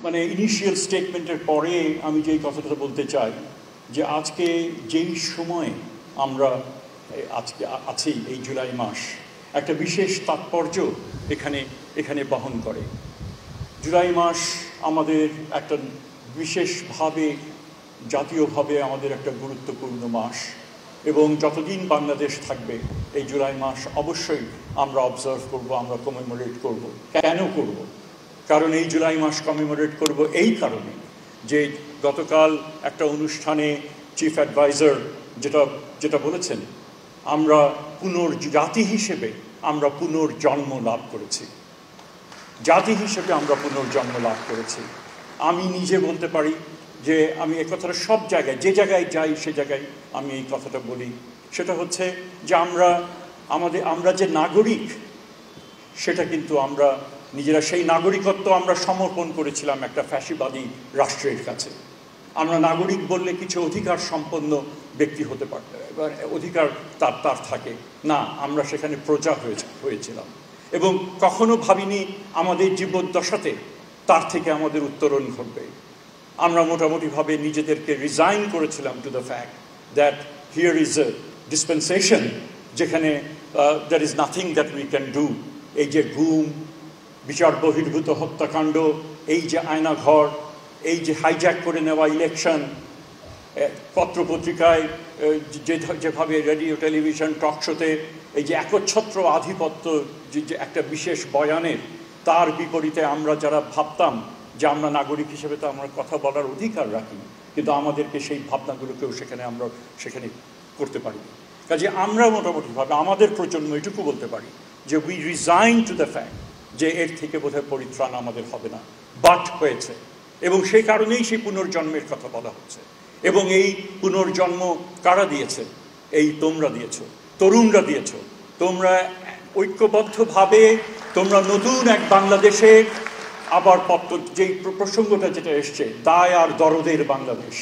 মানে ইনিশিয়াল স্টেটমেন্টের পরে আমি যেই কথাটা বলতে চাই যে আজকে যেই সময়ে আমরা আজকে আছি, এই জুলাই মাস একটা বিশেষ তাৎপর্য এখানে এখানে বহন করে। জুলাই মাস আমাদের একটা বিশেষভাবে জাতীয়ভাবে আমাদের একটা গুরুত্বপূর্ণ মাস, এবং যতদিন বাংলাদেশ থাকবে এই জুলাই মাস অবশ্যই আমরা অবজার্ভ করব, আমরা কমেমোরেট করব। কেন করব? কারণ এই জুলাই মাস কমেমোরেট করব এই কারণে যে গতকাল একটা অনুষ্ঠানে চিফ অ্যাডভাইজার যেটা বলেছেন, আমরা জাতি হিসেবে আমরা পুনর্জন্ম লাভ করেছি, জাতি হিসেবে আমরা পুনর্জন্ম লাভ করেছি। আমি নিজে বলতে পারি যে আমি এই কথাটা সব জায়গায়, যে জায়গায় যাই সে জায়গায় আমি এই কথাটা বলি। সেটা হচ্ছে যে আমরা যে নাগরিক, সেটা কিন্তু আমরা নিজেরা সেই নাগরিকত্ব আমরা সমর্পণ করেছিলাম একটা ফ্যাসিবাদী রাষ্ট্রের কাছে। আমরা নাগরিক বললে কিছু অধিকার সম্পন্ন ব্যক্তি হতে পারত, এবার অধিকার তার থাকে না, আমরা সেখানে প্রজা হয়েছিলাম এবং কখনো ভাবিনি আমাদের জীবদ্দশাতে তার থেকে আমাদের উত্তরণ ঘটবে। আমরা মোটামুটিভাবে নিজেদেরকে রিজাইন করেছিলাম to the fact that here is a dispensation, যেখানে there is nothing that we can do. এই যে গুম, বিচার বহির্ভূত হত্যাকাণ্ড, এই যে আয়নাঘর, এই যে হাইজ্যাক করে নেওয়া ইলেকশন, পত্রপত্রিকায় যেভাবে রেডিও টেলিভিশন টক শোতে এই যে একচ্ছত্র আধিপত্য, যে একটা বিশেষ বয়ানের, তার বিপরীতে আমরা যারা ভাবতাম যে আমরা নাগরিক হিসেবে তো আমরা কথা বলার অধিকার রাখি, কিন্তু আমাদেরকে সেই ভাবনাগুলোকেও আমরা সেখানে করতে পারিনি। কাজে আমরা মোটামুটিভাবে আমাদের প্রজন্ম এটুকু বলতে পারি যে we resign two the fact যে এর থেকে বোধহয় পরিত্রাণ আমাদের হবে না, বাট হয়েছে, এবং সেই কারণেই সেই পুনর্জন্মের কথা বলা হচ্ছে। এবং এই পুনর্জন্ম কারা দিয়েছে? এই তোমরা দিয়েছ, তরুণরা দিয়েছ। তোমরা ঐক্যবদ্ধভাবে তোমরা নতুন এক বাংলাদেশে আবার যেই প্রসঙ্গটা যেটা এসছে, দায় আর দরদের বাংলাদেশ,